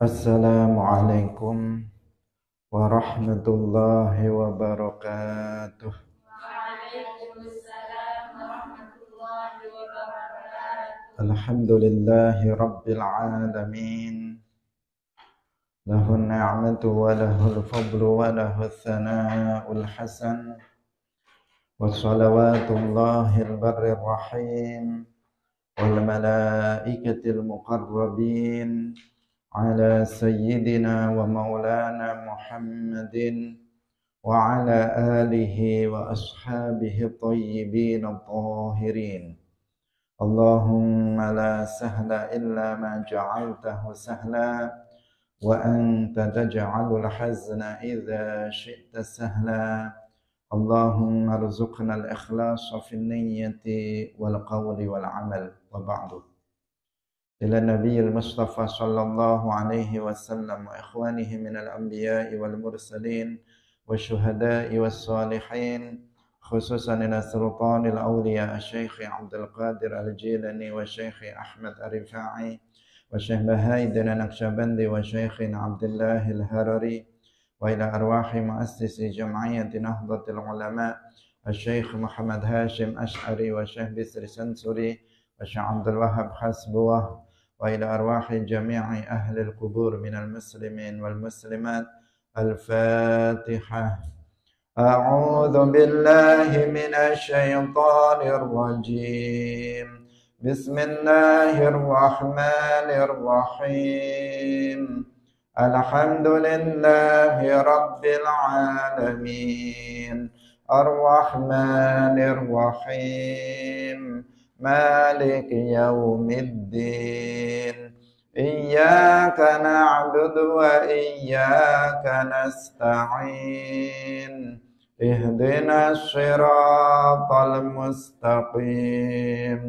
Assalamualaikum warahmatullahi wabarakatuh. Waalaikumsalam warahmatullahi wabarakatuh. Alhamdulillahi rabbil alamin. Lahun ni'matu wa lahul fadlu wa lahul thana'ul hasan. Wa salawatullahil barrir rahim. Wal malaikatil muqarrabin. Ala sayyidina wa maulana Muhammadin wa ala alihi wa ashabihi tayyibin at-tahirin. Allahumma la sahla illa ma ja'altahu sahla wa anta taj'alul hazna idza syi'ta sahla. Allahumma arzuqna al-ikhlasa fin niyyati wal qawli wal amal wa ba'du. إلى النبي المصطفى صلى الله عليه وسلم وإخوانه من الأنبياء والمرسلين والشهداء والصالحين خصوصا إلى سلطان الأولياء الشيخ عبد القادر الجيلاني والشيخ أحمد الرفاعي والشيخ بهاء-الدين النقشبندي والشيخ عبد الله الهرري وإلى أرواح مؤسس جمعية نهضة العلماء الشيخ محمد هاشم أشعري والشيخ بسر سنسري والشيخ عبد الوهاب حسبوه وإلى أرواح جميع أهل القبور من المسلمين والمسلمات. الفاتحة. أعوذ بالله من الشيطان الرجيم. بسم الله الرحمن الرحيم. الحمد لله رب العالمين. الرحمن الرحيم. مالك يوم الدين. إياك نعبد وإياك نستعين. اهدنا الصراط المستقيم.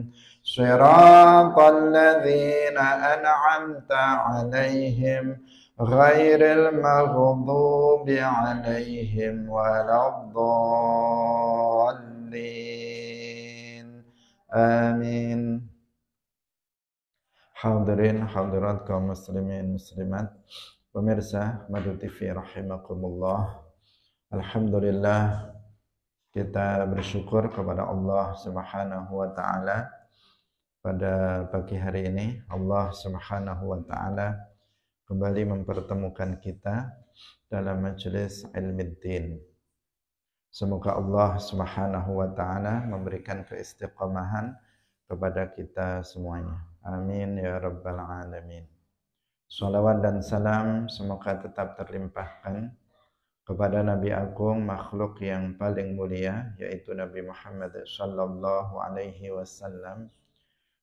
صراط الذين أنعمت عليهم غير المغضوب عليهم ولا الضالين. Amin. Hadirin hadirat kaum muslimin muslimat, pemirsa Madu TV rahimakumullah. Alhamdulillah, kita bersyukur kepada Allah Subhanahu wa taala pada pagi hari ini. Allah Subhanahu wa taala kembali mempertemukan kita dalam majelis Ilmuddin. Semoga Allah Subhanahu wa taala memberikan keistiqomahan kepada kita semuanya. Amin ya rabbal alamin. Salawat dan salam semoga tetap terlimpahkan kepada Nabi Agung, makhluk yang paling mulia, yaitu Nabi Muhammad sallallahu alaihi wasallam,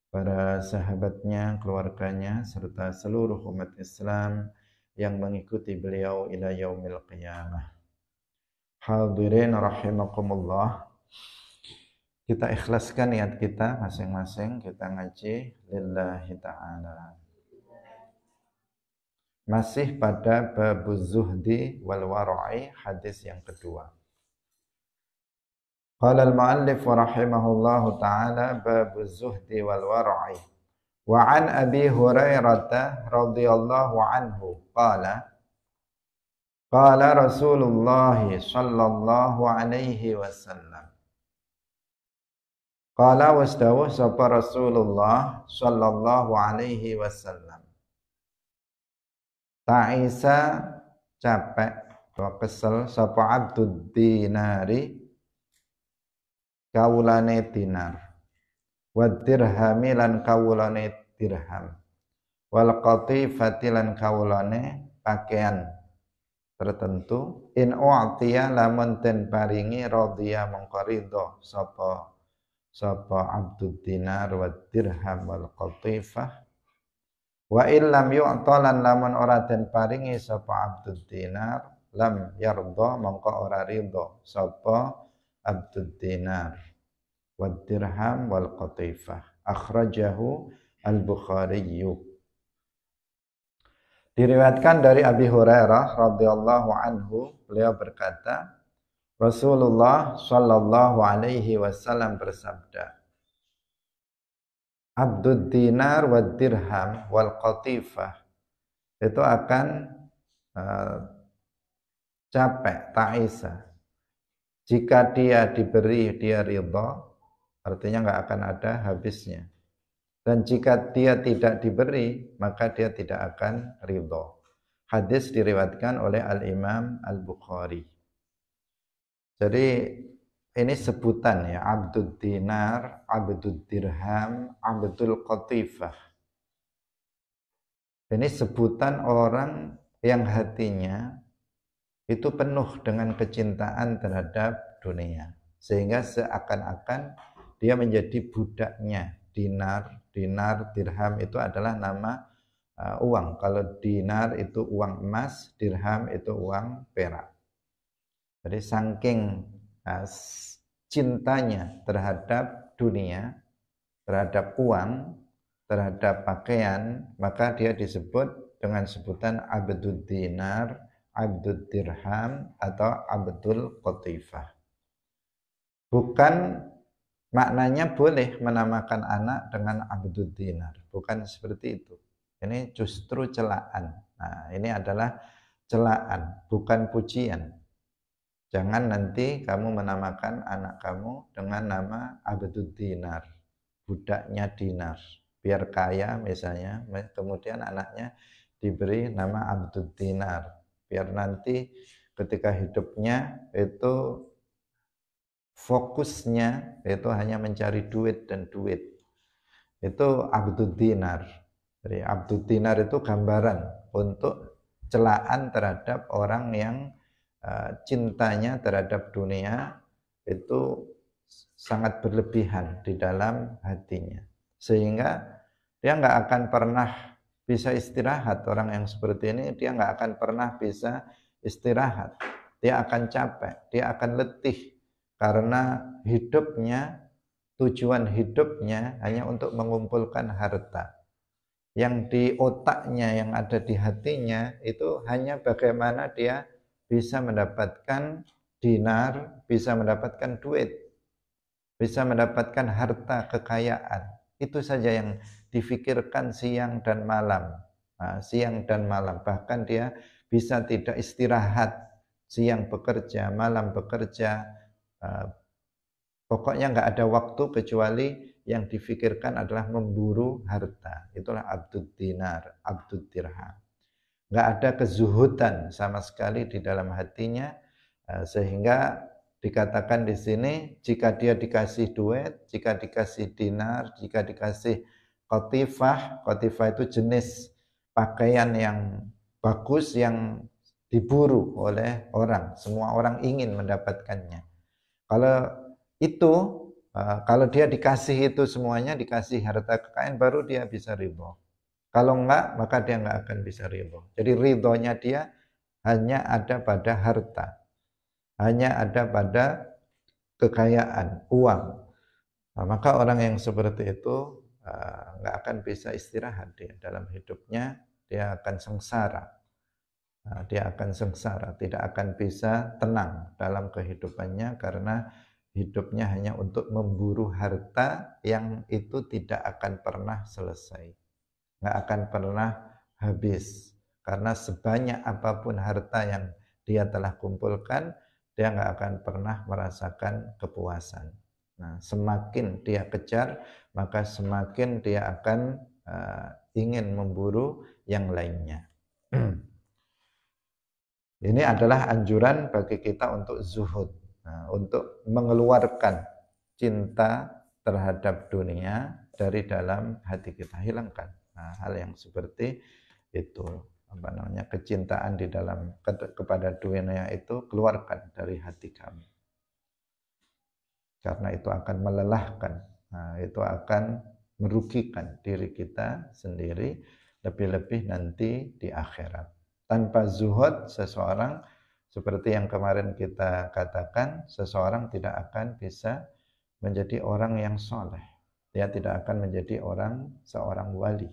para sahabatnya, keluarganya, serta seluruh umat Islam yang mengikuti beliau ila yaumil qiyamah. Hadirin rahimakumullah, kita ikhlaskan niat kita masing-masing, kita ngaji lillahi ta'ala. Masih pada babuz zuhdi wal wara'i, hadis yang kedua. Qala al-muallif rahimahullahu ta'ala babuz zuhdi wal wara'i. Wa an Abi Hurairah radhiyallahu anhu qala qala Rasulullah sallallahu alaihi wasallam. Qala wasdawuh sapa Rasulullah sallallahu alaihi wasallam. Ta'isa capek atau kesel sapa abdud dinari kawulane dinar, wa dirhami lan kawulane dirham, wal qatifati lan kawulane pakaian tertentu. In u'tiya lamun den paringi radhiya mongko ridho sapa abdud dinar wa dirham wal qatifah. Wa illam yu'talan lamun ora den paringi sapa abdud dinar lam yardha mongko ora ridho sapa abdud dinar wa dirham wal qatifah. Akhrajahu al-Bukhari. Diriwayatkan dari Abi Hurairah radhiyallahu anhu, beliau berkata, Rasulullah sallallahu alaihi wasallam bersabda, Abdud dinar wa dirham wal qatifah itu akan capek, ta'isa. Jika dia diberi, dia ridho, artinya nggak akan ada habisnya. Dan jika dia tidak diberi, maka dia tidak akan ridho. Hadis diriwayatkan oleh Al-Imam Al-Bukhari. Jadi ini sebutan ya, abdud dinar, abdud dirham, abdul qatifah. Ini sebutan orang yang hatinya itu penuh dengan kecintaan terhadap dunia. Sehingga seakan-akan dia menjadi budaknya. Dinar, dirham itu adalah nama uang. Kalau dinar itu uang emas, dirham itu uang perak. Jadi saking cintanya terhadap dunia, terhadap uang, terhadap pakaian, maka dia disebut dengan sebutan abdud dinar, abdud dirham, atau abdul qatifah. Bukan maknanya boleh menamakan anak dengan abdud dinar, bukan seperti itu. Ini justru celaan. Nah, ini adalah celaan, bukan pujian. Jangan nanti kamu menamakan anak kamu dengan nama abdud dinar, budaknya dinar, biar kaya misalnya, kemudian anaknya diberi nama abdud dinar, biar nanti ketika hidupnya itu fokusnya itu hanya mencari duit dan duit. Itu abdud dinar. Jadi abdud dinar itu gambaran untuk celaan terhadap orang yang cintanya terhadap dunia itu sangat berlebihan di dalam hatinya, sehingga dia nggak akan pernah bisa istirahat. Orang yang seperti ini dia nggak akan pernah bisa istirahat, dia akan capek, dia akan letih, karena hidupnya, tujuan hidupnya hanya untuk mengumpulkan harta. Yang di otaknya, yang ada di hatinya itu hanya bagaimana dia bisa mendapatkan dinar, bisa mendapatkan duit, bisa mendapatkan harta kekayaan. Itu saja yang difikirkan siang dan malam. Nah, siang dan malam, bahkan dia bisa tidak istirahat, siang bekerja, malam bekerja, pokoknya nggak ada waktu kecuali yang difikirkan adalah memburu harta. Itulah abdud dinar, abdud dirham. Nggak ada kezuhudan sama sekali di dalam hatinya, sehingga dikatakan di sini jika dia dikasih duit, jika dikasih dinar, jika dikasih qatifah, qatifah itu jenis pakaian yang bagus yang diburu oleh orang, semua orang ingin mendapatkannya. Kalau itu, kalau dia dikasih itu semuanya, dikasih harta kekayaan, baru dia bisa ridho. Kalau enggak, maka dia enggak akan bisa ridho. Jadi ridhonya dia hanya ada pada harta, hanya ada pada kekayaan, uang. Nah, maka orang yang seperti itu enggak akan bisa istirahat dia dalam hidupnya, dia akan sengsara. Dia akan sengsara, tidak akan bisa tenang dalam kehidupannya karena hidupnya hanya untuk memburu harta yang itu tidak akan pernah selesai, nggak akan pernah habis, karena sebanyak apapun harta yang dia telah kumpulkan, dia nggak akan pernah merasakan kepuasan. Nah, semakin dia kejar, maka semakin dia akan ingin memburu yang lainnya. Ini adalah anjuran bagi kita untuk zuhud, untuk mengeluarkan cinta terhadap dunia dari dalam hati kita, hilangkan hal yang seperti itu, kecintaan di dalam kepada dunia itu keluarkan dari hati kami, karena itu akan melelahkan, itu akan merugikan diri kita sendiri, lebih-lebih nanti di akhirat. Tanpa zuhud seseorang, seperti yang kemarin kita katakan, seseorang tidak akan bisa menjadi orang yang soleh. Dia tidak akan menjadi seorang wali.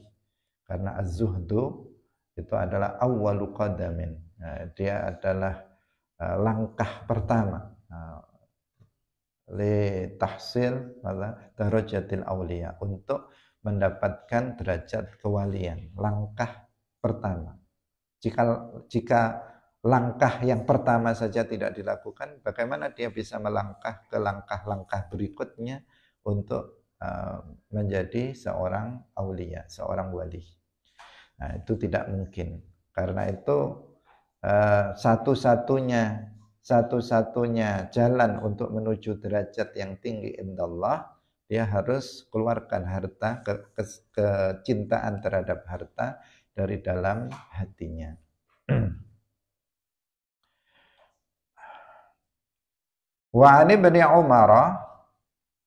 Karena az-zuhdu itu adalah awwalu qadamin. Dia adalah langkah pertama li tahsil darajatil auliya, untuk mendapatkan derajat kewalian. Langkah pertama. Jika langkah yang pertama saja tidak dilakukan, bagaimana dia bisa melangkah ke langkah-langkah berikutnya untuk menjadi seorang aulia, seorang wali. Nah, itu tidak mungkin. Karena itu satu-satunya jalan untuk menuju derajat yang tinggi indallah, dia harus keluarkan harta, kecintaan terhadap harta dari dalam hatinya. Wa an ibni Umar,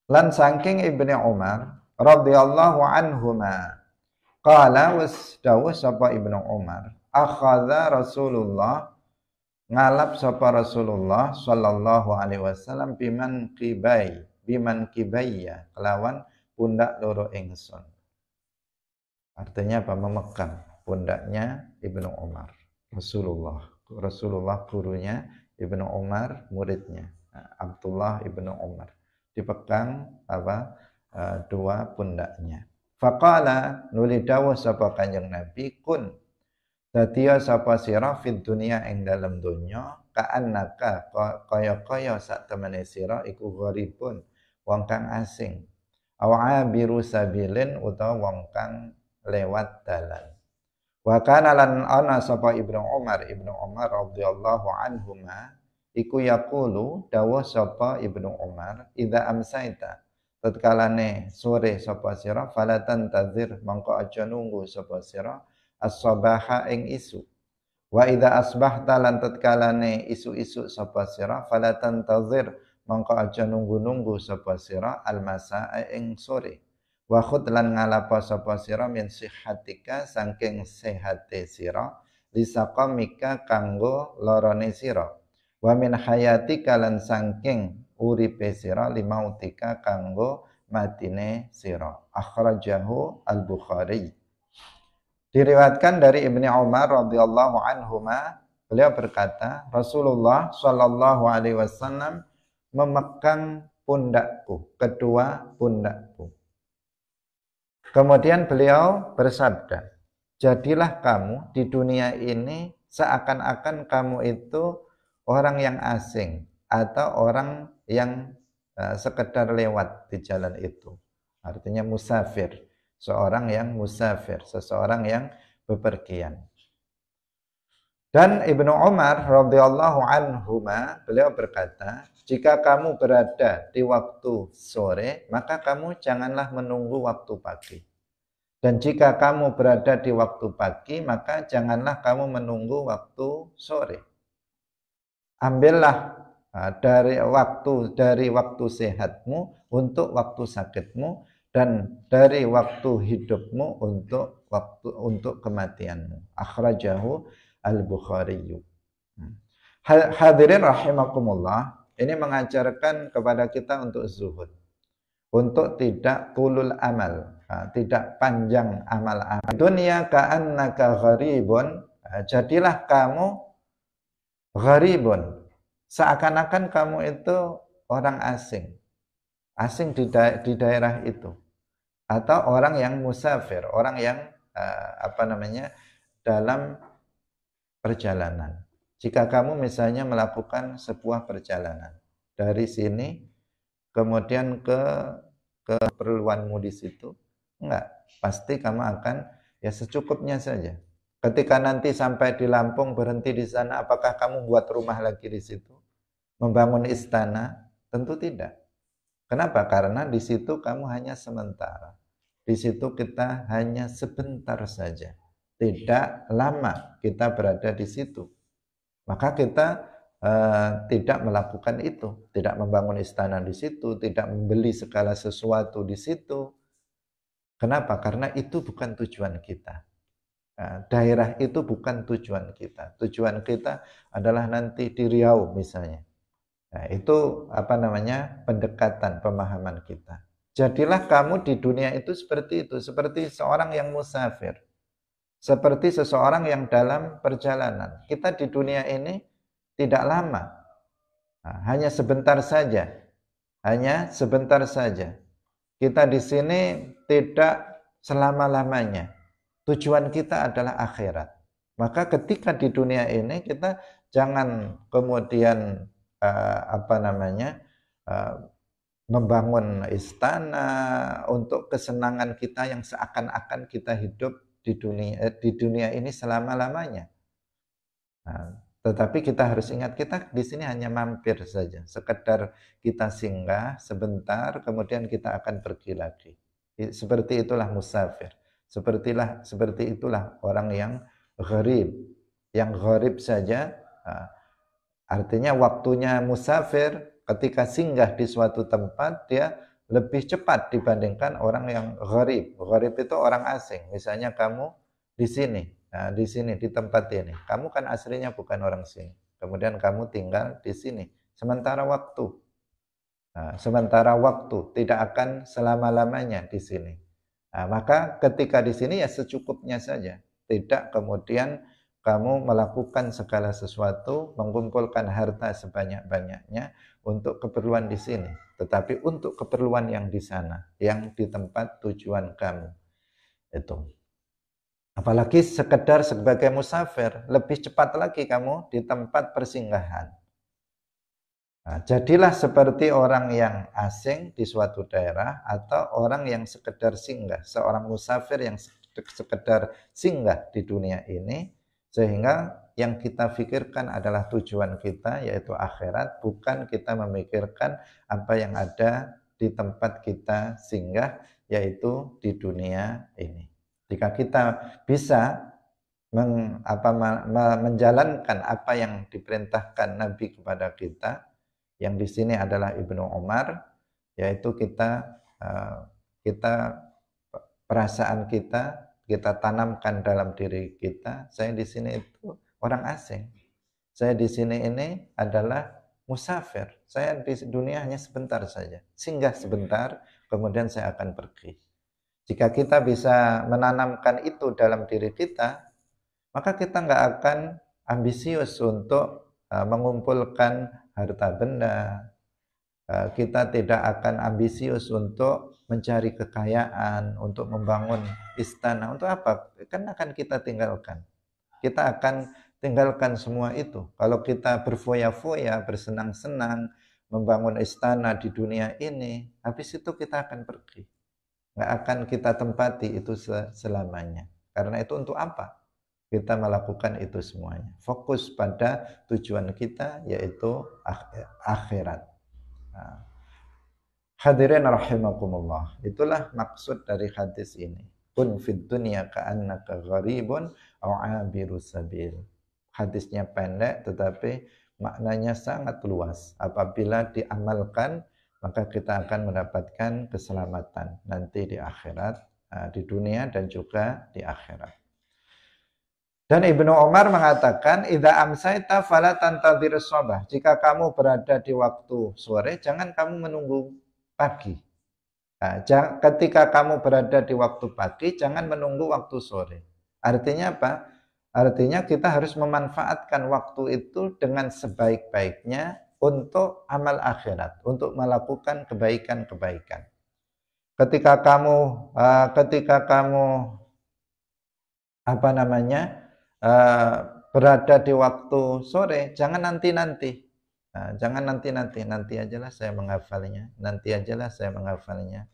lan saking ibni Umar radhiyallahu anhuma, qala was dawuh sapa ibnu Umar, akhadha Rasulullah, ngalap sapa Rasulullah sallallahu alaihi wasallam biman kibayya, kelawan pundak loro ingsun. Artinya apa? Memegang pundaknya ibnu Umar. Rasulullah gurunya, ibnu Umar muridnya, Abdullah ibnu Umar, dipegang dua pundaknya. Faqala, nuli dawuh sapa Kanjeng Nabi, kun dadiya sapa sira fid dunya ing dalem donya, ka'annaka kaya-kaya sak temene sira iku gharibun, wong kang asing, awa abiru sabilin, utawa wong kang lewat dalan. Wa kana lan ana sapa ibnu Umar radhiyallahu anhuma iku yaqulu, dawuh sapa ibnu Umar, idza amsaita, tatkalane sore sapa sira, fala tantazir, mongko aja nunggu sapa sira, as-sabaha ing isu. Wa idza asbahta, lan tatkalane isu-isu sapa sira, fala tantazir, mongko aja nunggu-nunggu sapa sira, al-masaa ing sore. Wa khud, lan ngalapa sapa sira, min sihatika, saking sehate sira, lisaqamika, kanggo lorone sira. Wa min hayatika, lan saking uripe sira, limautika, kanggo matine sira. Akhrajahu al-Bukhari. Diriwayatkan dari Ibni Umar radhiyallahu anhuma, beliau berkata, Rasulullah sallallahu alaihi wasallam memegang pundakku, kedua pundakku. Kemudian beliau bersabda, jadilah kamu di dunia ini seakan-akan kamu itu orang yang asing atau orang yang sekedar lewat di jalan itu. Artinya musafir, seorang yang musafir, seseorang yang bepergian. Dan Ibnu Umar radhiyallahu anhuma, beliau berkata, jika kamu berada di waktu sore, maka kamu janganlah menunggu waktu pagi. Dan jika kamu berada di waktu pagi, maka janganlah kamu menunggu waktu sore. Ambillah dari waktu sehatmu untuk waktu sakitmu, dan dari waktu hidupmu untuk kematianmu. Akhrajahu al-Bukhari. Hadirin rahimakumullah, ini mengajarkan kepada kita untuk zuhud, untuk tidak tulul amal, tidak panjang amal-amal. Dunia ka'annaka gharibun, jadilah kamu gharibun, seakan-akan kamu itu orang asing di daerah itu, atau orang yang musafir, orang yang dalam perjalanan. Jika kamu misalnya melakukan sebuah perjalanan dari sini kemudian ke keperluanmu di situ, pasti kamu akan ya secukupnya saja. Ketika nanti sampai di Lampung, berhenti di sana, apakah kamu buat rumah lagi di situ, membangun istana? Tentu tidak. Kenapa? Karena di situ kamu hanya sementara. Di situ kita hanya sebentar saja. Tidak lama kita berada di situ. Maka kita tidak melakukan itu, tidak membangun istana di situ, tidak membeli segala sesuatu di situ. Kenapa? Karena itu bukan tujuan kita. Daerah itu bukan tujuan kita. Tujuan kita adalah nanti di Riau misalnya. Nah, itu pendekatan pemahaman kita. Jadilah kamu di dunia itu seperti itu, seperti seorang yang musafir. Seperti seseorang yang dalam perjalanan. Kita di dunia ini tidak lama. Hanya sebentar saja. Hanya sebentar saja. Kita di sini tidak selama-lamanya. Tujuan kita adalah akhirat. Maka ketika di dunia ini kita jangan kemudian membangun istana untuk kesenangan kita yang seakan-akan kita hidup di dunia ini selama-lamanya. Nah, tetapi kita harus ingat kita di sini hanya mampir saja, sekedar kita singgah sebentar, kemudian kita akan pergi lagi. Seperti itulah musafir. Seperti itulah orang yang gharib. Yang gharib saja, artinya waktunya musafir ketika singgah di suatu tempat dia lebih cepat dibandingkan orang yang gharib. Gharib itu orang asing. Misalnya kamu di sini, nah, di sini di tempat ini. Kamu kan aslinya bukan orang sini. Kemudian kamu tinggal di sini. Sementara waktu tidak akan selama-lamanya di sini. Nah, maka ketika di sini ya secukupnya saja. Tidak kemudian kamu melakukan segala sesuatu, mengumpulkan harta sebanyak-banyaknya untuk keperluan di sini, tetapi untuk keperluan yang di sana, yang di tempat tujuan kamu. Itu. Apalagi sekedar sebagai musafir, lebih cepat lagi kamu di tempat persinggahan. Nah, jadilah seperti orang yang asing di suatu daerah atau orang yang sekedar singgah, seorang musafir yang sekedar singgah di dunia ini, sehingga yang kita pikirkan adalah tujuan kita yaitu akhirat, bukan kita memikirkan apa yang ada di tempat kita singgah yaitu di dunia ini. Jika kita bisa menjalankan apa yang diperintahkan Nabi kepada kita, yang di sini adalah Ibnu Umar, yaitu kita perasaan kita tanamkan dalam diri kita. Saya di sini itu orang asing. Saya di sini ini adalah musafir. Saya di dunia hanya sebentar saja, singgah sebentar, kemudian saya akan pergi. Jika kita bisa menanamkan itu dalam diri kita, maka kita nggak akan ambisius untuk mengumpulkan harta benda. Kita tidak akan ambisius untuk mencari kekayaan, untuk membangun istana. Untuk apa? Kan akan kita tinggalkan. Kita akan tinggalkan semua itu. Kalau kita berfoya-foya, bersenang-senang, membangun istana di dunia ini, habis itu kita akan pergi. Nggak akan kita tempati itu selamanya. Karena itu untuk apa? Kita melakukan itu semuanya. Fokus pada tujuan kita yaitu akhirat. Nah, hadirin rahimakumullah. Itulah maksud dari hadis ini. Kun fid dunya ka'annaka gharibun aw 'abiru sabil. Hadisnya pendek tetapi maknanya sangat luas. Apabila diamalkan maka kita akan mendapatkan keselamatan nanti di akhirat, di dunia dan juga di akhirat. Dan Ibnu Umar mengatakan, "Idza amsayta fala tantadhir shabah." Jika kamu berada di waktu sore, jangan kamu menunggu pagi. Nah, ketika kamu berada di waktu pagi, jangan menunggu waktu sore. Artinya apa? Artinya kita harus memanfaatkan waktu itu dengan sebaik-baiknya untuk amal akhirat, untuk melakukan kebaikan-kebaikan. Ketika kamu berada di waktu sore, jangan nanti-nanti. Nah, jangan nanti ajalah saya menghafalnya,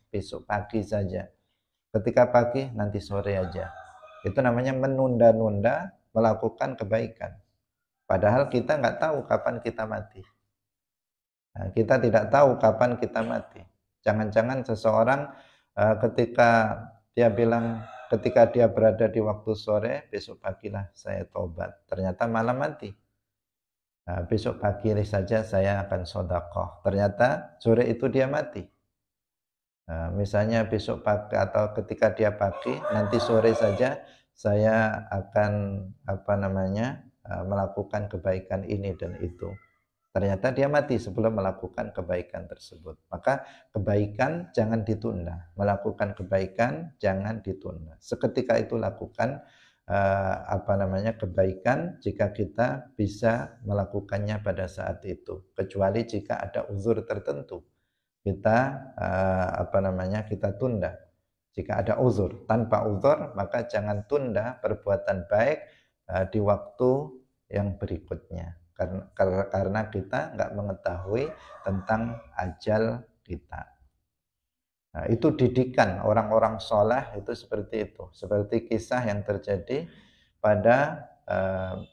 besok pagi saja. Ketika pagi, nanti sore aja. Itu namanya menunda-nunda melakukan kebaikan. Padahal kita nggak tahu kapan kita mati. Nah, kita tidak tahu kapan kita mati. Jangan-jangan seseorang ketika dia berada di waktu sore, besok pagilah saya tobat. Ternyata malam mati. Nah, besok pagi saja saya akan sodakoh. Ternyata sore itu dia mati. Nah, misalnya besok pagi atau ketika dia pagi, nanti sore saja saya akan melakukan kebaikan ini dan itu. Ternyata dia mati sebelum melakukan kebaikan tersebut. Maka kebaikan jangan ditunda. Melakukan kebaikan jangan ditunda. Seketika itu lakukan kebaikan jika kita bisa melakukannya pada saat itu. Kecuali jika ada uzur tertentu. Kita kita tunda. Jika ada uzur, tanpa uzur maka jangan tunda perbuatan baik di waktu yang berikutnya, karena kita nggak mengetahui tentang ajal kita. Nah, itu didikan orang-orang soleh itu seperti itu, seperti kisah yang terjadi pada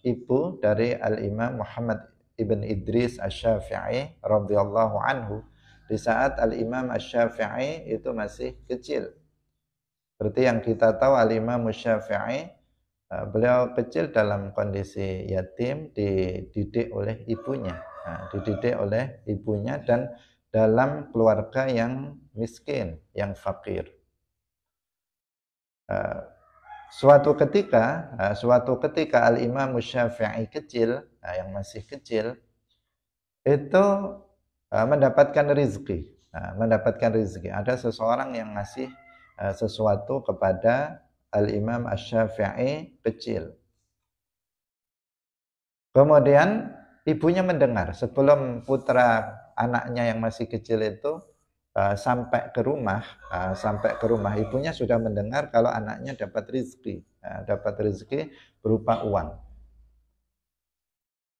ibu dari Al-Imam Muhammad ibn Idris Asy-Syafi'i radhiyallahu anhu, di saat Al-Imam Asy-Syafi'i itu masih kecil. Seperti yang kita tahu, Al-Imam Asy-Syafi'i beliau kecil dalam kondisi yatim, dididik oleh ibunya. Dididik oleh ibunya dan dalam keluarga yang miskin, yang fakir. Suatu ketika Al-Imam Syafi'i kecil, yang masih kecil, itu mendapatkan rezeki. Ada seseorang yang ngasih sesuatu kepada Al-Imam Asy-Syafi'i kecil. Kemudian ibunya mendengar sebelum putra anaknya yang masih kecil itu sampai ke rumah, ibunya sudah mendengar kalau anaknya dapat rezeki berupa uang.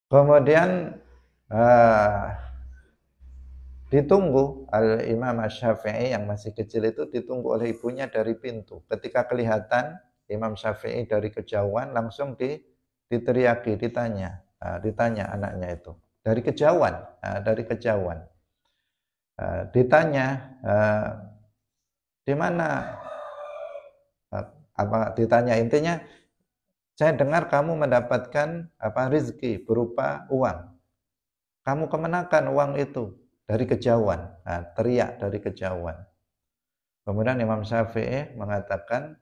Kemudian ditunggu Al-Imam Asy-Syafi'i yang masih kecil itu ditunggu oleh ibunya dari pintu. Ketika kelihatan Imam Syafi'i dari kejauhan, langsung diteriaki, ditanya anaknya itu dari kejauhan, ditanya di mana, ditanya intinya, saya dengar kamu mendapatkan rezeki berupa uang. Kamu kemenakan uang itu? Dari kejauhan, teriak dari kejauhan. Kemudian Imam Syafi'i mengatakan,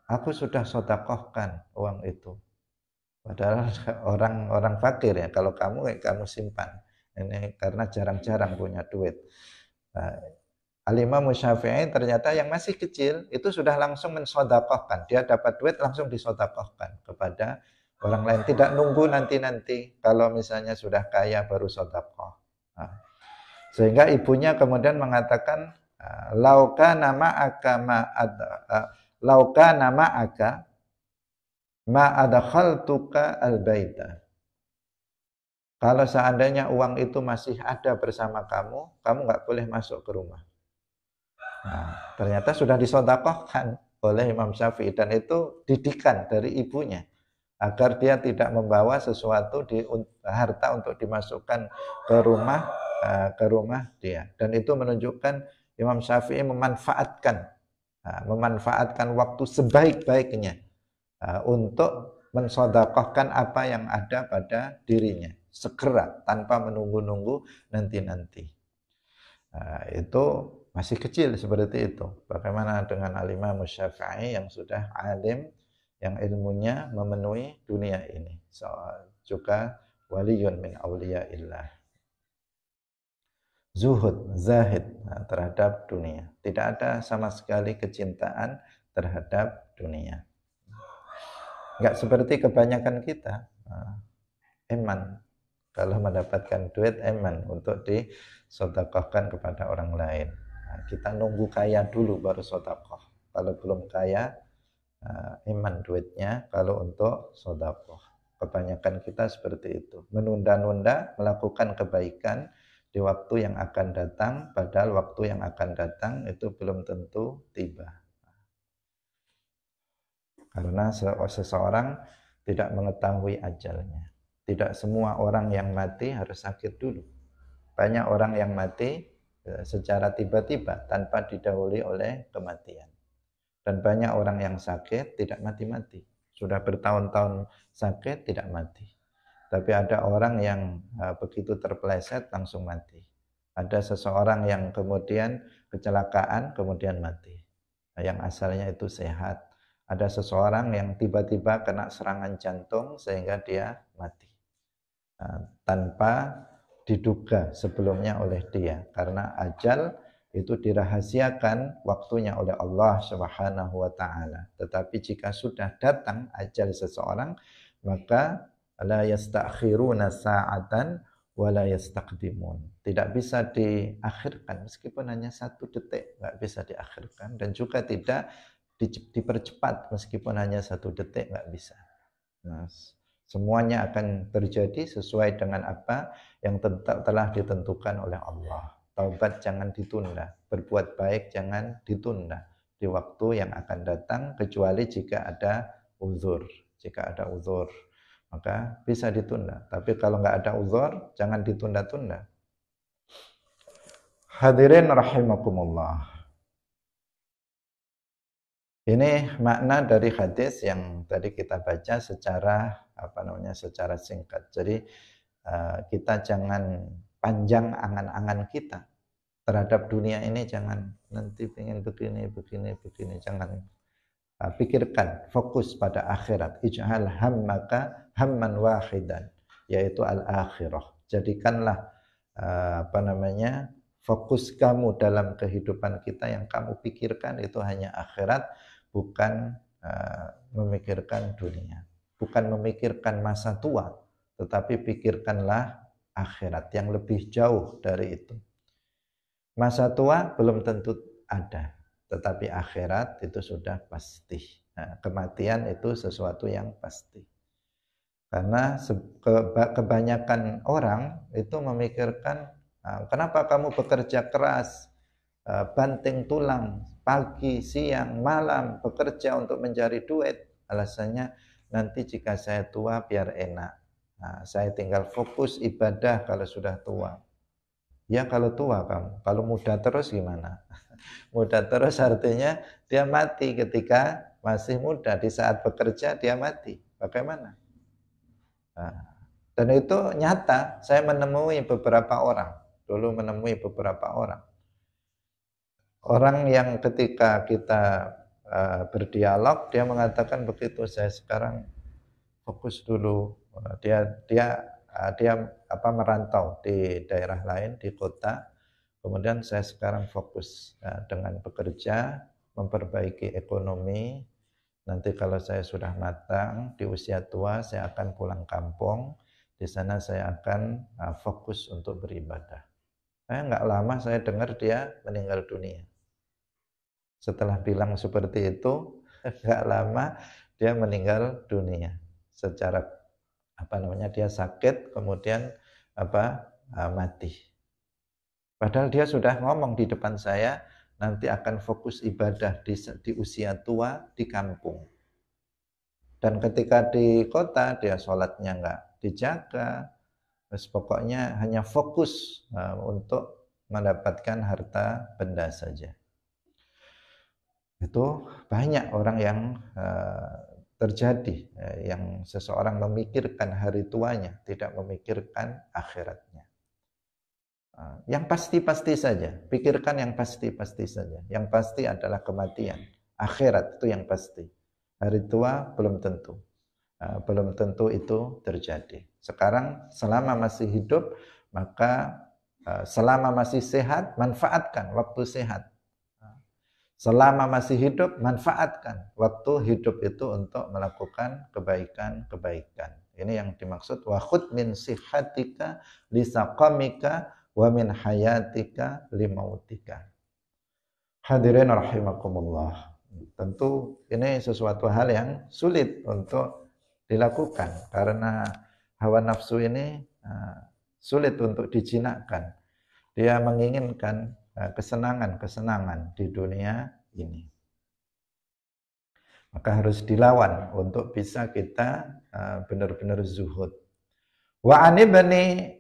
aku sudah sedekahkan uang itu. Padahal orang fakir ya, kalau kamu simpan. Ini karena jarang-jarang punya duit. Al-Imam Syafi'i ternyata yang masih kecil itu sudah langsung mensedekahkan. Dia dapat duit langsung disedekahkan kepada orang lain, tidak nunggu nanti kalau misalnya sudah kaya baru sedekah. Sehingga ibunya kemudian mengatakan, lauka ma'aka ma adkhaltuka al-baita. Kalau seandainya uang itu masih ada bersama kamu nggak boleh masuk ke rumah. Ternyata sudah disedekahkan oleh Imam Syafi'i, dan itu didikan dari ibunya agar dia tidak membawa sesuatu harta untuk dimasukkan ke rumah dia. Dan itu menunjukkan Imam Syafi'i memanfaatkan waktu sebaik-baiknya untuk mensedekahkan apa yang ada pada dirinya segera, tanpa menunggu-nunggu nanti. Itu masih kecil seperti itu. Bagaimana dengan Al-Imam Syafi'i yang sudah alim, yang ilmunya memenuhi dunia ini, juga waliyun min awliyaillah. Zahid terhadap dunia. Tidak ada sama sekali kecintaan terhadap dunia. Enggak seperti kebanyakan kita. Eman. Kalau mendapatkan duit, eman untuk disedekahkan kepada orang lain. Kita nunggu kaya dulu baru sedekah. Kalau belum kaya, iman duitnya kalau untuk sedekah. Kebanyakan kita seperti itu, menunda-nunda melakukan kebaikan di waktu yang akan datang, padahal waktu yang akan datang itu belum tentu tiba. Karena seseorang tidak mengetahui ajalnya. Tidak semua orang yang mati harus sakit dulu. Banyak orang yang mati secara tiba-tiba tanpa didahului oleh kematian. Dan banyak orang yang sakit tidak mati-mati. Sudah bertahun-tahun sakit tidak mati. Tapi ada orang yang begitu terpeleset langsung mati. Ada seseorang yang kemudian kecelakaan kemudian mati. Yang asalnya itu sehat. Ada seseorang yang tiba-tiba kena serangan jantung sehingga dia mati. Tanpa diduga sebelumnya oleh dia. Karena ajal itu dirahasiakan waktunya oleh Allah Subhanahu wa taala. Tetapi jika sudah datang ajal seseorang, maka la yastakhiruna sa'atan wa la yastaqdimun. Tidak bisa diakhirkan meskipun hanya 1 detik, enggak bisa diakhirkan, dan juga tidak dipercepat meskipun hanya 1 detik, enggak bisa. Nah, semuanya akan terjadi sesuai dengan apa yang telah ditentukan oleh Allah. Taubat jangan ditunda, berbuat baik jangan ditunda di waktu yang akan datang, kecuali jika ada uzur. Jika ada uzur, maka bisa ditunda. Tapi kalau nggak ada uzur, jangan ditunda-tunda. Hadirin rahimakumullah. Ini makna dari hadis yang tadi kita baca secara secara singkat. Jadi kita jangan panjang angan-angan kita terhadap dunia ini, jangan nanti pengen begini, jangan. Pikirkan, fokus pada akhirat. Ij'al hammaka hamman wahidan, yaitu al-akhirah. Jadikanlah fokus kamu dalam kehidupan kita, yang kamu pikirkan itu hanya akhirat, bukan memikirkan dunia, bukan memikirkan masa tua, tetapi pikirkanlah akhirat yang lebih jauh dari itu. Masa tua belum tentu ada, tetapi akhirat itu sudah pasti. Nah, kematian itu sesuatu yang pasti. Karena kebanyakan orang itu memikirkan, kenapa kamu bekerja keras, banting tulang, pagi, siang, malam, bekerja untuk mencari duit. Alasannya, nanti jika saya tua biar enak. Nah, saya tinggal fokus ibadah kalau sudah tua. Ya kalau tua kamu, kalau muda terus gimana? Muda terus artinya dia mati ketika masih muda, di saat bekerja dia mati. Bagaimana? Nah, dan itu nyata, saya menemui beberapa orang, orang yang ketika kita berdialog, dia mengatakan begitu, saya sekarang fokus dulu. Dia merantau di daerah lain, di kota. Kemudian saya sekarang fokus dengan bekerja, memperbaiki ekonomi. Nanti kalau saya sudah matang di usia tua, saya akan pulang kampung. Di sana saya akan fokus untuk beribadah. Nggak lama saya dengar dia meninggal dunia. Setelah bilang seperti itu, nggak lama dia meninggal dunia. Secara dia sakit, kemudian mati. Padahal dia sudah ngomong di depan saya, nanti akan fokus ibadah di usia tua di kampung. Dan ketika di kota, dia sholatnya nggak dijaga. Terus pokoknya hanya fokus untuk mendapatkan harta benda saja. Itu banyak orang yang terjadi, yang seseorang memikirkan hari tuanya, tidak memikirkan akhiratnya. Yang pasti-pasti saja, pikirkan yang pasti-pasti saja. Yang pasti adalah kematian. Akhirat itu yang pasti. Hari tua belum tentu. Belum tentu itu terjadi. Sekarang selama masih hidup, maka selama masih sehat, manfaatkan waktu sehat. Selama masih hidup, manfaatkan waktu hidup itu untuk melakukan kebaikan-kebaikan. Ini yang dimaksud wa khud min sihhatika li saqamika wa min hayatika limautika. Hadirin rahimakumullah. Tentu ini sesuatu hal yang sulit untuk dilakukan karena hawa nafsu ini sulit untuk dijinakkan. Dia menginginkan kesenangan-kesenangan di dunia ini. Maka harus dilawan untuk bisa kita benar-benar zuhud. Wa an ibni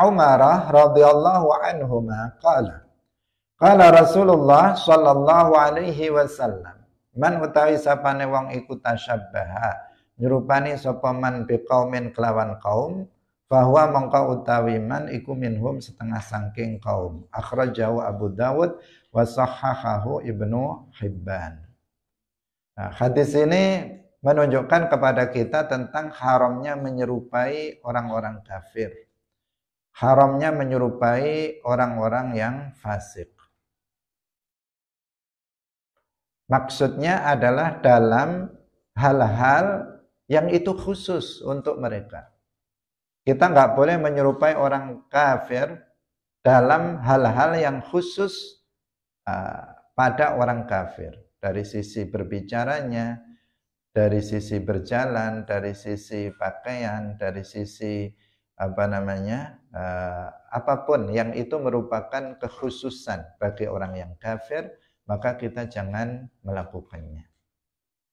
Umar radhiyallahu anhuma qala Rasulullah sallallahu alaihi wasallam, man utawi sapane wong iku tasyabbaha nyerupani sapa man biqaumin kelawan kaum, bahwa mongko utawi man iku minhum setengah sangking kaum. Akhrajahu Abu Dawud wa sahhahahu Ibnu Hibban. Nah, hadis ini menunjukkan kepada kita tentang haramnya menyerupai orang-orang kafir. Haramnya menyerupai orang-orang yang fasik. Maksudnya adalah dalam hal-hal yang itu khusus untuk mereka. Kita nggak boleh menyerupai orang kafir dalam hal-hal yang khusus pada orang kafir. Dari sisi berbicaranya, dari sisi berjalan, dari sisi pakaian, dari sisi apapun yang itu merupakan kekhususan bagi orang yang kafir, maka kita jangan melakukannya.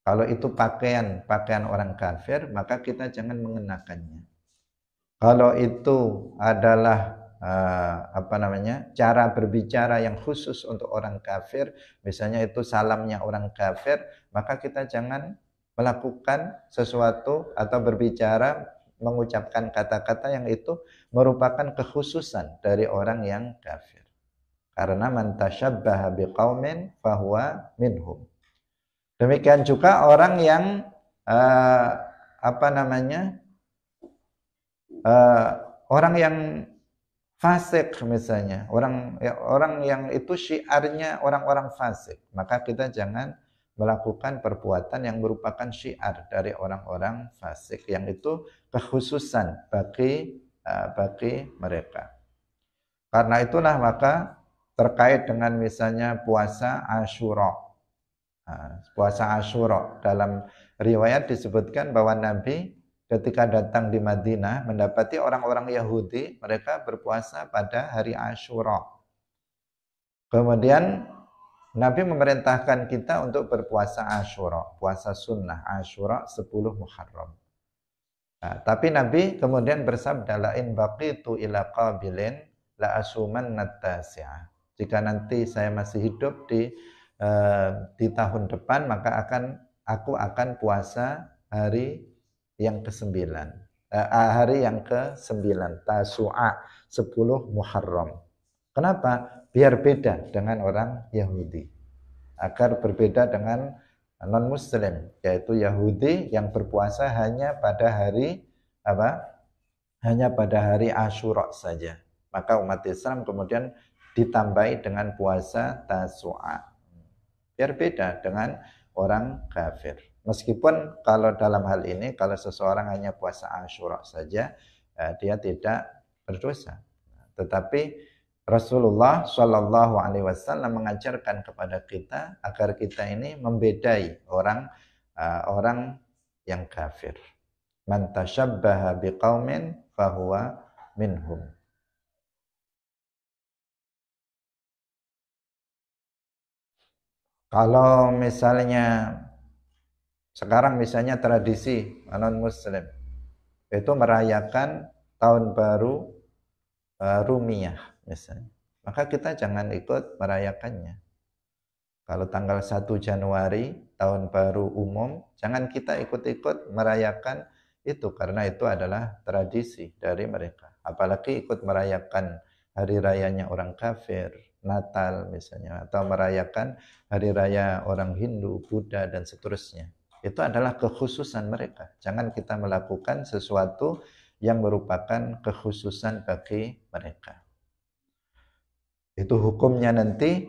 Kalau itu pakaian orang kafir, maka kita jangan mengenakannya. Kalau itu adalah cara berbicara yang khusus untuk orang kafir, misalnya itu salamnya orang kafir, maka kita jangan melakukan sesuatu atau berbicara, mengucapkan kata-kata yang itu merupakan kekhususan dari orang yang kafir. Karena man tasyabbaha biqaumin fahuwa minhum. Demikian juga orang yang orang yang fasik misalnya, orang yang itu syiarnya orang-orang fasik, maka kita jangan melakukan perbuatan yang merupakan syiar dari orang-orang fasik, yang itu kekhususan bagi mereka. Karena itulah maka terkait dengan misalnya puasa Asyura. Puasa Asyura, dalam riwayat disebutkan bahwa Nabi ketika datang di Madinah mendapati orang-orang Yahudi, mereka berpuasa pada hari Asyura. Kemudian Nabi memerintahkan kita untuk berpuasa Asyura, puasa sunnah Asyura 10 Muharram. Tapi Nabi kemudian bersabda, la in baqitu ila qabilin la asumanna tasi'ah. Jika nanti saya masih hidup di tahun depan, maka aku akan puasa hari yang ke-9. Hari yang ke-9, Tasu'a, 10 Muharram. Kenapa? Biar beda dengan orang Yahudi. Agar berbeda dengan non-muslim, yaitu Yahudi yang berpuasa hanya pada hari hanya pada hari Asyura saja. Maka umat Islam kemudian ditambahi dengan puasa Tasu'a. Biar beda dengan orang kafir. Meskipun kalau dalam hal ini, kalau seseorang hanya puasa Asyura saja, dia tidak berdosa. Tetapi Rasulullah Shallallahu Alaihi Wasallam mengajarkan kepada kita agar kita ini membedai orang yang kafir. Man tashabbaha biqaumin fahuwa minhum. Kalau misalnya sekarang misalnya tradisi non-muslim itu merayakan tahun baru Rumiyah misalnya, maka kita jangan ikut merayakannya. Kalau tanggal 1 Januari tahun baru umum, jangan kita ikut-ikut merayakan itu, karena itu adalah tradisi dari mereka. Apalagi ikut merayakan hari rayanya orang kafir, Natal misalnya, atau merayakan hari raya orang Hindu, Buddha, dan seterusnya. Itu adalah kekhususan mereka. Jangan kita melakukan sesuatu yang merupakan kekhususan bagi mereka. Itu hukumnya nanti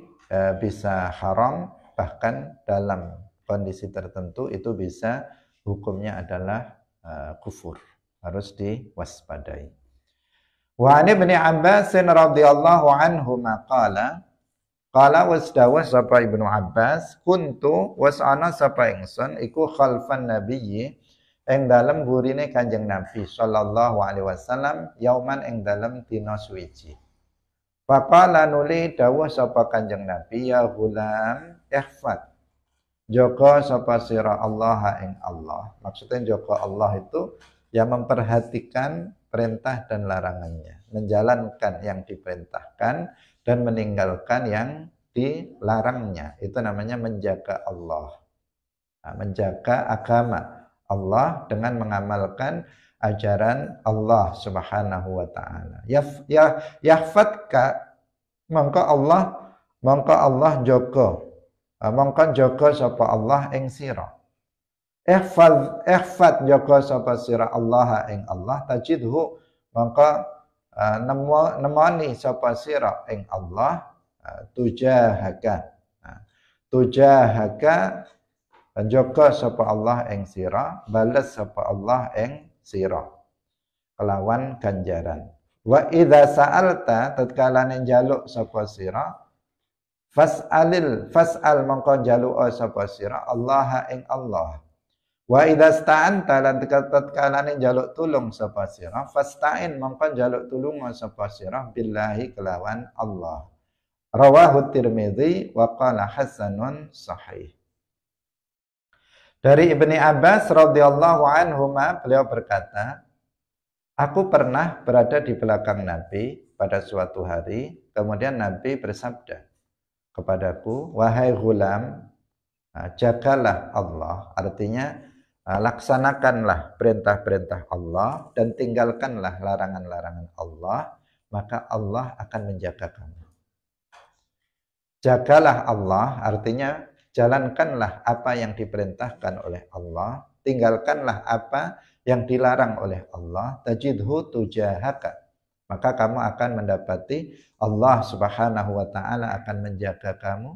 bisa haram, bahkan dalam kondisi tertentu itu bisa hukumnya adalah kufur. Harus diwaspadai. Wa an Ibnu Abbas radhiyallahu anhu qala wasdawa sapa Ibnu Abbas kuntu wasana sapa ingsun iku khalfan nabiyyi ing dalem burine Kanjeng Nabi sallallahu alaihi wasallam yauman ing dalem dina suwiji. Faqala nuli dawuh sapa Kanjeng Nabi, ya gulam ihfad, jaga sapa sira Allah ing Allah. Maksudnya jaga Allah itu yang memperhatikan perintah dan larangannya, menjalankan yang diperintahkan dan meninggalkan yang dilarangnya. Itu namanya menjaga Allah. Menjaga agama Allah dengan mengamalkan ajaran Allah Subhanahu wa taala. Yahfadka, mongko Allah jaga. Mongko jaga sapa Allah ing sira. Ihfad jaga sapa sira Allah ing Allah, tajidhu mongko nemoni sapa sira ing Allah tujahaka. Tujahaka jaga sapa Allah ing sira, balas sapa Allah ing sira kelawan ganjaran. Wa idza sa'alta, tatkala njaluk sapa sira, fas'al mongko njaluk sapa sira Allah ing Allah. Wa idza sta'anta lan tatkala njaluk tulung sapa sira fasta'in mongko njaluk tulung sapa sira billahi kelawan Allah. Rawahu Tirmidzi wa qala hasanun sahih. Dari Ibni Abbas radhiyallahu anhuma beliau berkata, aku pernah berada di belakang Nabi pada suatu hari, kemudian Nabi bersabda kepadaku, wahai ghulam, jagalah Allah, artinya laksanakanlah perintah-perintah Allah dan tinggalkanlah larangan-larangan Allah, maka Allah akan menjaga kamu. Jagalah Allah, artinya jalankanlah apa yang diperintahkan oleh Allah, tinggalkanlah apa yang dilarang oleh Allah, tajidhu tujahaka. Maka kamu akan mendapati Allah Subhanahu wa taala akan menjaga kamu.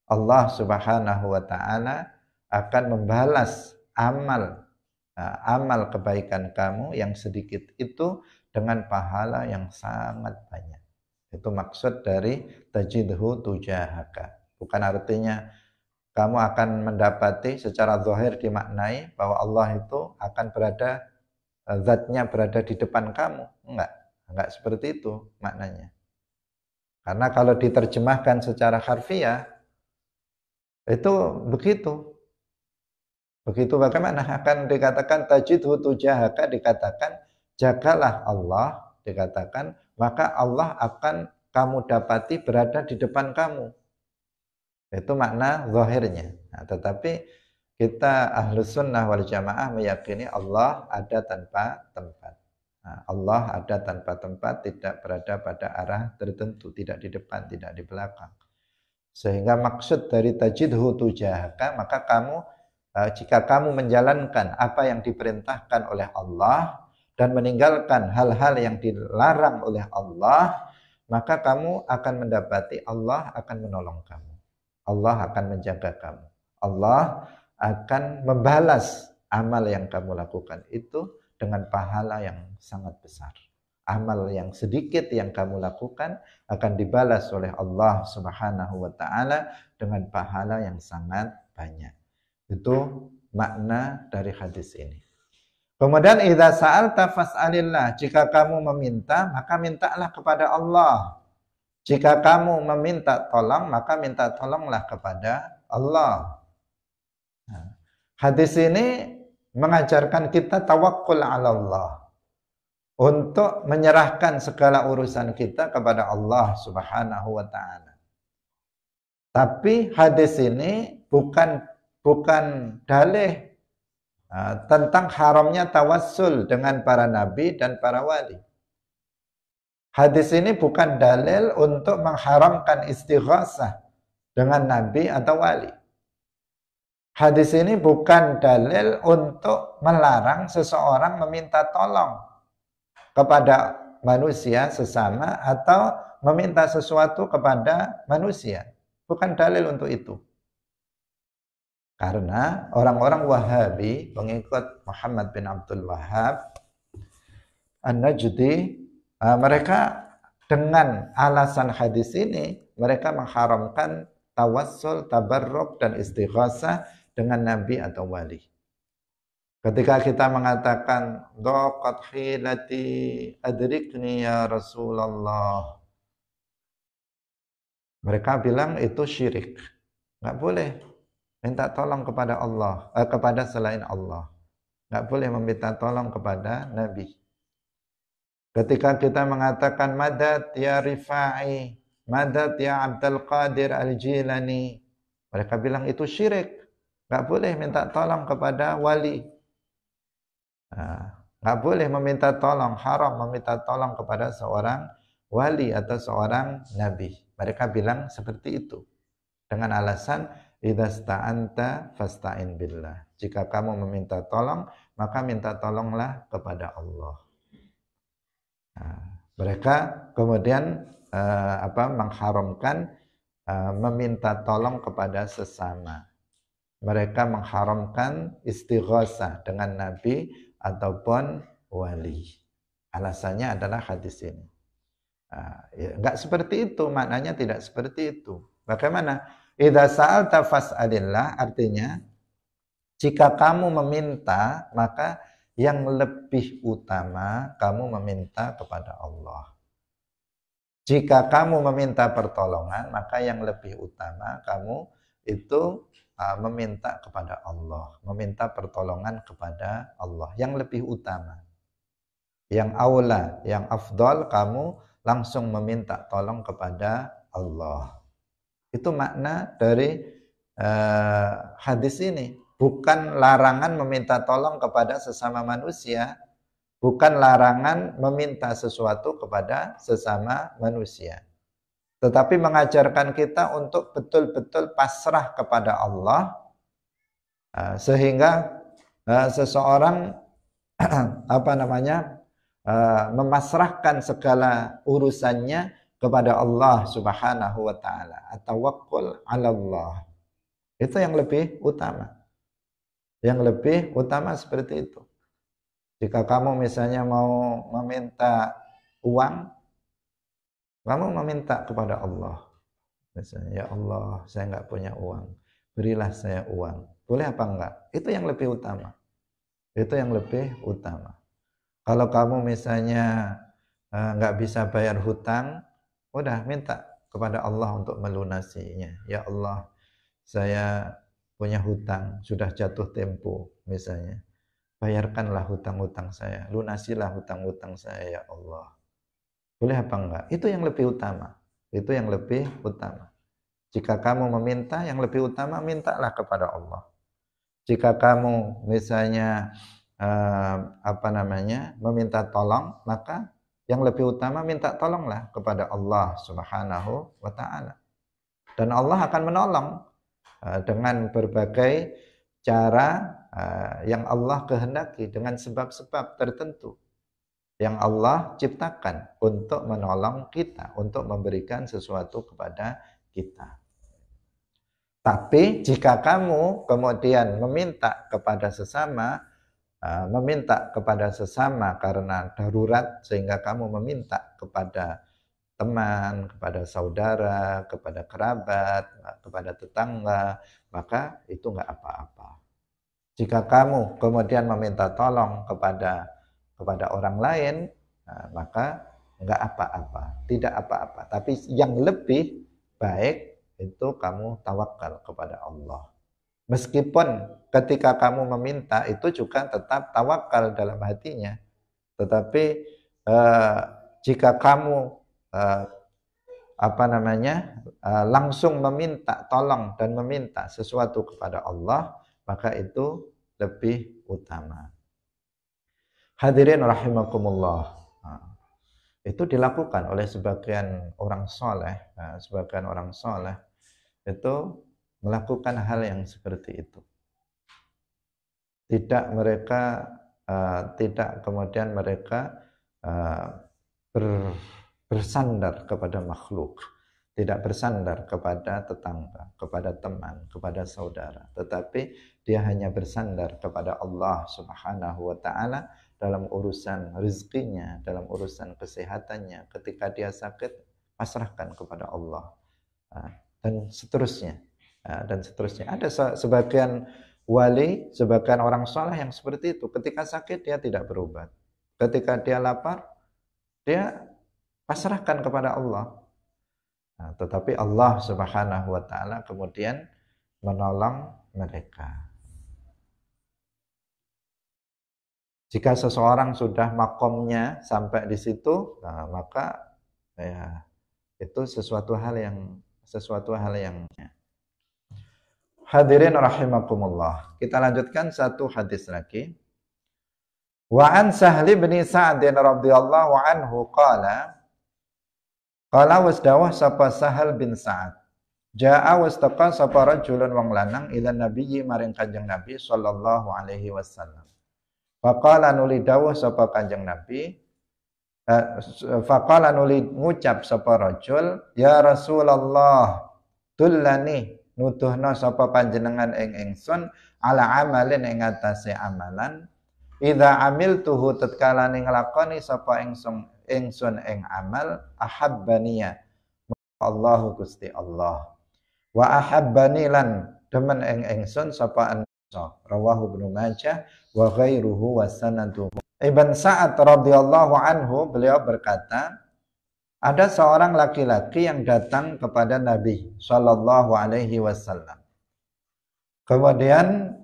Allah Subhanahu wa taala akan membalas amal kebaikan kamu yang sedikit itu dengan pahala yang sangat banyak. Itu maksud dari tajidhu tujahaka. Bukan artinya kamu akan mendapati secara zahir dimaknai bahwa Allah itu akan berada, zatnya berada di depan kamu. Enggak seperti itu maknanya. Karena kalau diterjemahkan secara harfiah, itu begitu. Begitu bagaimana akan dikatakan tajidhu tujahaka, dikatakan jagalah Allah, dikatakan maka Allah akan kamu dapati berada di depan kamu. Itu makna zahirnya. Nah, tetapi kita Ahlus Sunnah wal Jamaah meyakini Allah ada tanpa tempat. Nah, Allah ada tanpa tempat, tidak berada pada arah tertentu, tidak di depan, tidak di belakang. Sehingga maksud dari tajidhu tujahaka, maka kamu jika kamu menjalankan apa yang diperintahkan oleh Allah dan meninggalkan hal-hal yang dilarang oleh Allah, maka kamu akan mendapati Allah akan menolong kamu. Allah akan menjaga kamu. Allah akan membalas amal yang kamu lakukan itu dengan pahala yang sangat besar. Amal yang sedikit yang kamu lakukan akan dibalas oleh Allah Subhanahu wa taala dengan pahala yang sangat banyak. Itu makna dari hadis ini. Kemudian idza sa'alta fas'alillah, jika kamu meminta maka mintalah kepada Allah. Jika kamu meminta tolong maka minta tolonglah kepada Allah. Nah, hadis ini mengajarkan kita tawakkul 'ala Allah, untuk menyerahkan segala urusan kita kepada Allah Subhanahu wa taala. Tapi hadis ini bukan dalih tentang haramnya tawassul dengan para nabi dan para wali. Hadis ini bukan dalil untuk mengharamkan istighasah dengan nabi atau wali. Hadis ini bukan dalil untuk melarang seseorang meminta tolong kepada manusia sesama atau meminta sesuatu kepada manusia. Bukan dalil untuk itu. Karena orang-orang Wahabi, pengikut Muhammad bin Abdul Wahhab An-Najdi, mereka dengan alasan hadis ini, mereka mengharamkan tawassul, tabarruk, dan istighasah dengan nabi atau wali. Ketika kita mengatakan dhaqat hilati adrikni ya Rasulullah, mereka bilang itu syirik. Enggak boleh minta tolong kepada Allah, kepada selain Allah. Enggak boleh meminta tolong kepada nabi. Ketika kita mengatakan madad ya Rifa'i, madad ya Abdul Qadir Al-Jilani, mereka bilang itu syirik. Enggak boleh minta tolong kepada wali. Nggak boleh meminta tolong, haram meminta tolong kepada seorang wali atau seorang nabi. Mereka bilang seperti itu dengan alasan idza sta'anta fasta'in billah. Jika kamu meminta tolong, maka minta tolonglah kepada Allah. Mereka kemudian mengharamkan meminta tolong kepada sesama. Mereka mengharamkan istighasah dengan nabi ataupun wali. Alasannya adalah hadis ini. Enggak seperti itu, maknanya tidak seperti itu. Bagaimana? Idza sa'alta fas'alillah, artinya Jika kamu meminta, maka yang lebih utama kamu meminta kepada Allah. Jika kamu meminta pertolongan, maka yang lebih utama kamu itu meminta kepada Allah, meminta pertolongan kepada Allah. Yang lebih utama, yang aula, yang afdal, kamu langsung meminta tolong kepada Allah. Itu makna dari hadis ini. Bukan larangan meminta tolong kepada sesama manusia, bukan larangan meminta sesuatu kepada sesama manusia, tetapi mengajarkan kita untuk betul-betul pasrah kepada Allah, sehingga seseorang memasrahkan segala urusannya kepada Allah Subhanahu wa taala. At-tawakkul 'ala Allah. Itu yang lebih utama. Yang lebih utama seperti itu. Jika kamu misalnya mau meminta uang, kamu meminta kepada Allah. Misalnya, ya Allah, saya nggak punya uang, berilah saya uang. Boleh apa enggak? Itu yang lebih utama. Itu yang lebih utama. Kalau kamu misalnya nggak bisa bayar hutang, udah minta kepada Allah untuk melunasinya. Ya Allah, saya punya hutang, sudah jatuh tempo misalnya. Bayarkanlah hutang-hutang saya, lunasilah hutang-hutang saya ya Allah. Boleh apa enggak? Itu yang lebih utama. Itu yang lebih utama. Jika kamu meminta, yang lebih utama mintalah kepada Allah. Jika kamu misalnya meminta tolong, maka yang lebih utama minta tolonglah kepada Allah Subhanahu wa taala. Dan Allah akan menolong dengan berbagai cara yang Allah kehendaki, dengan sebab-sebab tertentu yang Allah ciptakan untuk menolong kita, untuk memberikan sesuatu kepada kita. Tapi jika kamu kemudian meminta kepada sesama karena darurat, sehingga kamu meminta kepada teman, kepada saudara, kepada kerabat, kepada tetangga, maka itu enggak apa-apa. Jika kamu kemudian meminta tolong kepada orang lain, maka enggak apa-apa, tidak apa-apa. Tapi yang lebih baik itu kamu tawakal kepada Allah. Meskipun ketika kamu meminta itu juga tetap tawakal dalam hatinya. Tetapi jika kamu langsung meminta tolong dan meminta sesuatu kepada Allah, maka itu lebih utama. Hadirin rahimakumullah. Itu dilakukan oleh sebagian orang soleh. Sebagian orang soleh itu melakukan hal yang seperti itu. Tidak kemudian mereka bersandar kepada makhluk, tidak bersandar kepada tetangga, kepada teman, kepada saudara, tetapi dia hanya bersandar kepada Allah Subhanahu wa taala dalam urusan rezekinya, dalam urusan kesehatannya. Ketika dia sakit, pasrahkan kepada Allah, dan seterusnya. Ada sebagian wali, sebagian orang saleh yang seperti itu. Ketika sakit dia tidak berobat, ketika dia lapar dia pasrahkan kepada Allah. Tetapi Allah Subhanahu wa taala kemudian menolong mereka. Jika seseorang sudah makomnya sampai di situ, maka ya, itu sesuatu hal yang hadirin rahimakumullah. Kita lanjutkan satu hadis lagi. Wa an Sahli bin Sa'd radhiyallahu anhu qala wasdawah sapa Sahal bin Sa'ad. Ja'a wastaqa sapa rajulun wong lanang ila nabiyyi maring Kanjeng Nabi sallallahu alaihi wasallam. Faqala nuli dawuh sapa Kanjeng Nabi, faqala nuli ngucap sapa rajul, ya Rasulullah, dullani nuduhna sapa panjenengan ing ingsun ala amalin ing atase amalan. Idza amiltuhu tatkala ning nglakoni sapa ingsun ing amal, ahabbaniya Allahu Gusti Allah, wa ahabbani lan demen ing ingsun sapa Rawahu Ibnu Majah wa ghairuhu wa sanaduhu. Ibn Sa'ad radhiyallahu anhu beliau berkata, ada seorang laki-laki yang datang kepada Nabi sallallahu alaihi wasallam. Kemudian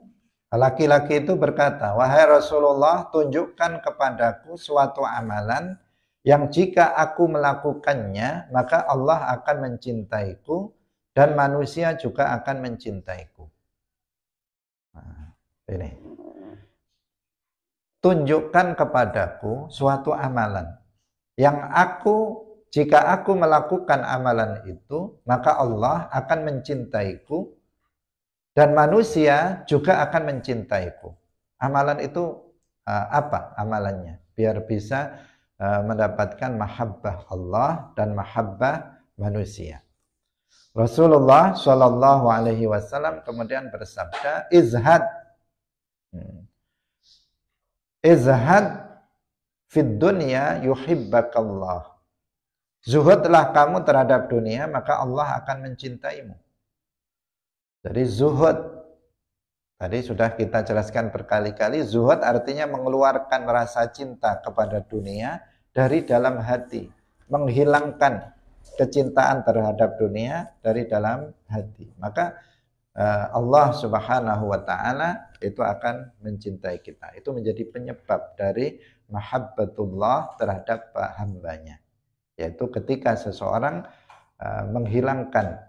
laki-laki itu berkata, "Wahai Rasulullah, tunjukkan kepadaku suatu amalan yang jika aku melakukannya, maka Allah akan mencintaiku dan manusia juga akan mencintaiku." Nah, ini. Tunjukkan kepadaku suatu amalan yang jika aku melakukan amalan itu, maka Allah akan mencintaiku dan manusia juga akan mencintaiku. Amalan itu apa amalannya? Biar bisa mendapatkan mahabbah Allah dan mahabbah manusia. Rasulullah Shallallahu Alaihi Wasallam kemudian bersabda, izhad fid dunya yuhibbakallah. Zuhudlah kamu terhadap dunia, maka Allah akan mencintaimu. Jadi zuhud, tadi sudah kita jelaskan berkali-kali, zuhud artinya mengeluarkan rasa cinta kepada dunia dari dalam hati, menghilangkan kecintaan terhadap dunia dari dalam hati. Maka Allah Subhanahu wa taala itu akan mencintai kita. Itu menjadi penyebab dari mahabbatullah terhadap hambanya. Yaitu ketika seseorang menghilangkan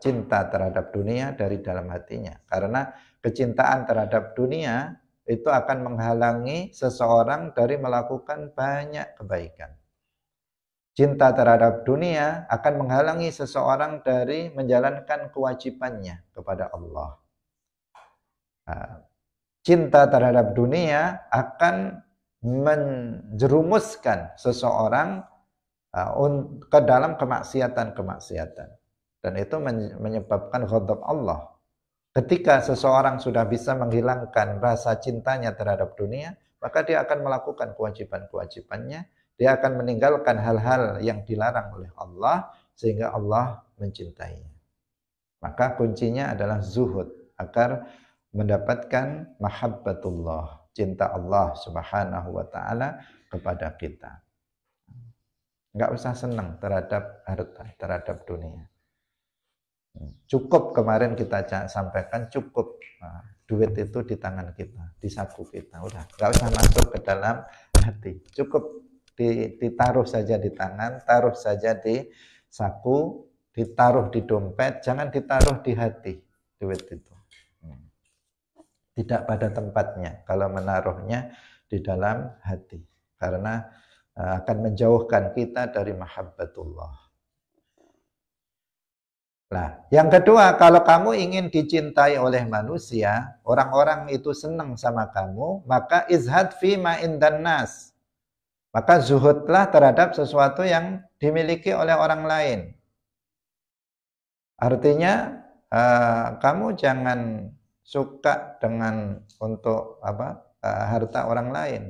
cinta terhadap dunia dari dalam hatinya. Karena kecintaan terhadap dunia itu akan menghalangi seseorang dari melakukan banyak kebaikan. Cinta terhadap dunia akan menghalangi seseorang dari menjalankan kewajibannya kepada Allah. Cinta terhadap dunia akan menjerumuskan seseorang ke dalam kemaksiatan-kemaksiatan. Dan itu menyebabkan ghadab Allah. Ketika seseorang sudah bisa menghilangkan rasa cintanya terhadap dunia, maka dia akan melakukan kewajiban-kewajibannya. Dia akan meninggalkan hal-hal yang dilarang oleh Allah sehingga Allah mencintainya. Maka kuncinya adalah zuhud agar mendapatkan mahabbatullah, cinta Allah Subhanahu wa taala kepada kita. Enggak usah senang terhadap harta, terhadap dunia. Cukup kemarin kita sampaikan cukup duit itu di tangan kita, di saku kita. Udah, enggak usah masuk ke dalam hati. Cukup ditaruh saja di tangan, taruh saja di saku, ditaruh di dompet, jangan ditaruh di hati duit itu. Tidak pada tempatnya kalau menaruhnya di dalam hati. Karena akan menjauhkan kita dari mahabbatullah. Nah, yang kedua, kalau kamu ingin dicintai oleh manusia, orang-orang itu senang sama kamu, maka izhad fi ma indan nas. Maka zuhudlah terhadap sesuatu yang dimiliki oleh orang lain. Artinya kamu jangan suka dengan harta orang lain.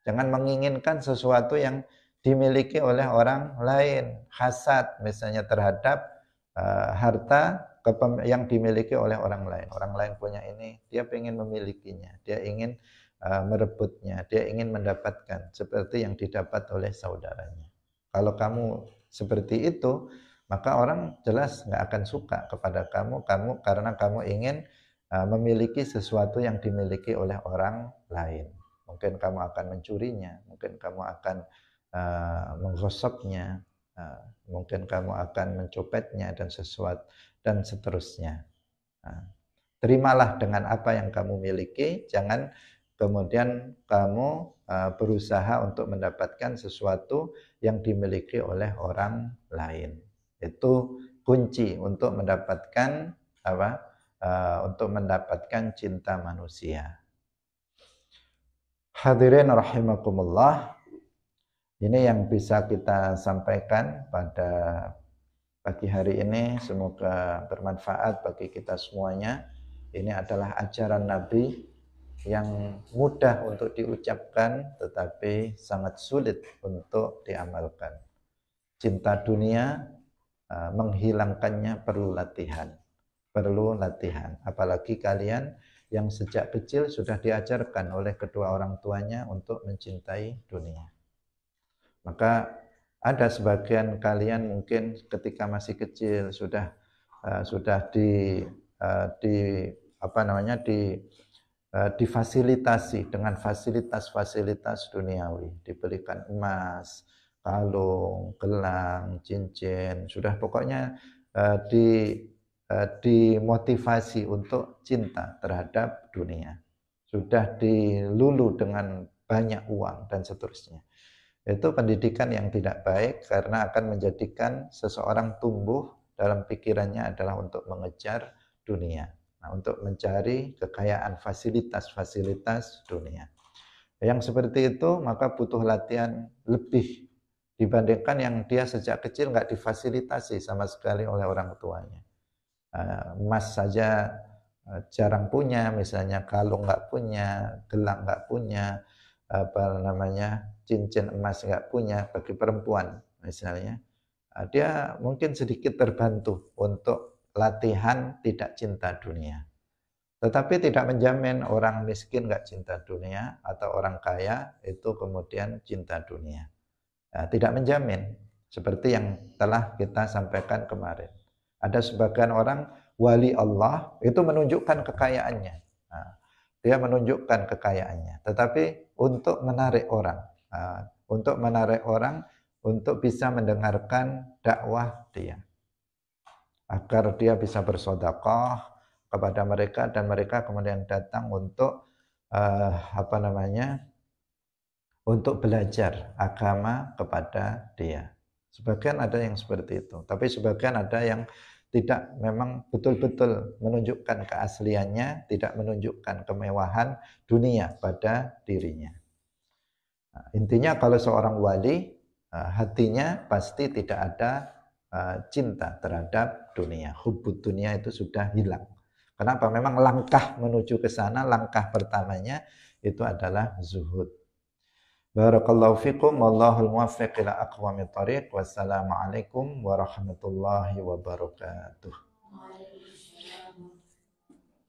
Jangan menginginkan sesuatu yang dimiliki oleh orang lain. Hasad misalnya terhadap harta yang dimiliki oleh orang lain. Orang lain punya ini, dia ingin memilikinya. Dia ingin merebutnya, dia ingin mendapatkan seperti yang didapat oleh saudaranya. Kalau kamu seperti itu, maka orang jelas nggak akan suka kepada kamu karena kamu ingin memiliki sesuatu yang dimiliki oleh orang lain. Mungkin kamu akan mencurinya, mungkin kamu akan menggosoknya, mungkin kamu akan mencopetnya dan seterusnya. Terimalah dengan apa yang kamu miliki, jangan kemudian kamu berusaha untuk mendapatkan sesuatu yang dimiliki oleh orang lain. Itu kunci untuk mendapatkan untuk mendapatkan cinta manusia. Hadirin rahimakumullah, ini yang bisa kita sampaikan pada pagi hari ini. Semoga bermanfaat bagi kita semuanya. Ini adalah ajaran Nabi yang mudah untuk diucapkan tetapi sangat sulit untuk diamalkan. Cinta dunia menghilangkannya perlu latihan. Apalagi kalian yang sejak kecil sudah diajarkan oleh kedua orang tuanya untuk mencintai dunia. Maka ada sebagian kalian mungkin ketika masih kecil sudah difasilitasi dengan fasilitas-fasilitas duniawi, diberikan emas, kalung, gelang, cincin, sudah pokoknya dimotivasi untuk cinta terhadap dunia, sudah dilulu dengan banyak uang dan seterusnya. Itu pendidikan yang tidak baik karena akan menjadikan seseorang tumbuh dalam pikirannya adalah untuk mengejar dunia. Nah, untuk mencari kekayaan fasilitas-fasilitas dunia. Yang seperti itu maka butuh latihan lebih dibandingkan yang dia sejak kecil nggak difasilitasi sama sekali oleh orang tuanya. Emas saja jarang punya, misalnya kalung nggak punya, gelang nggak punya, cincin emas nggak punya bagi perempuan misalnya, dia mungkin sedikit terbantu untuk latihan tidak cinta dunia. Tetapi tidak menjamin orang miskin nggak cinta dunia atau orang kaya itu kemudian cinta dunia. Nah, tidak menjamin seperti yang telah kita sampaikan kemarin. Ada sebagian orang wali Allah itu menunjukkan kekayaannya. Nah, dia menunjukkan kekayaannya, tetapi untuk menarik orang, untuk bisa mendengarkan dakwah dia, agar dia bisa bersedekah kepada mereka dan mereka kemudian datang untuk untuk belajar agama kepada dia. Sebagian ada yang seperti itu, tapi sebagian ada yang tidak, memang betul-betul menunjukkan keasliannya, tidak menunjukkan kemewahan dunia pada dirinya. Nah, intinya kalau seorang wali, hatinya pasti tidak ada cinta terhadap dunia. Hubbud dunia itu sudah hilang. Kenapa? Memang langkah menuju ke sana, langkah pertamanya itu adalah zuhud. Barakallahu fikum, wallahul muwaffiq ila aqwamit thariq. Wassalamualaikum warahmatullahi wabarakatuh.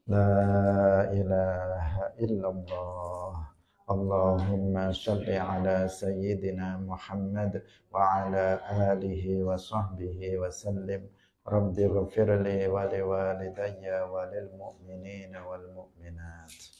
La ilaha illallah. Allahumma shalli ala sayyidina Muhammad wa ala alihi wa sahbihi wa sallim. Rabbi ghafirli wa liwalidayya wa lil mu'minina wal mu'minat.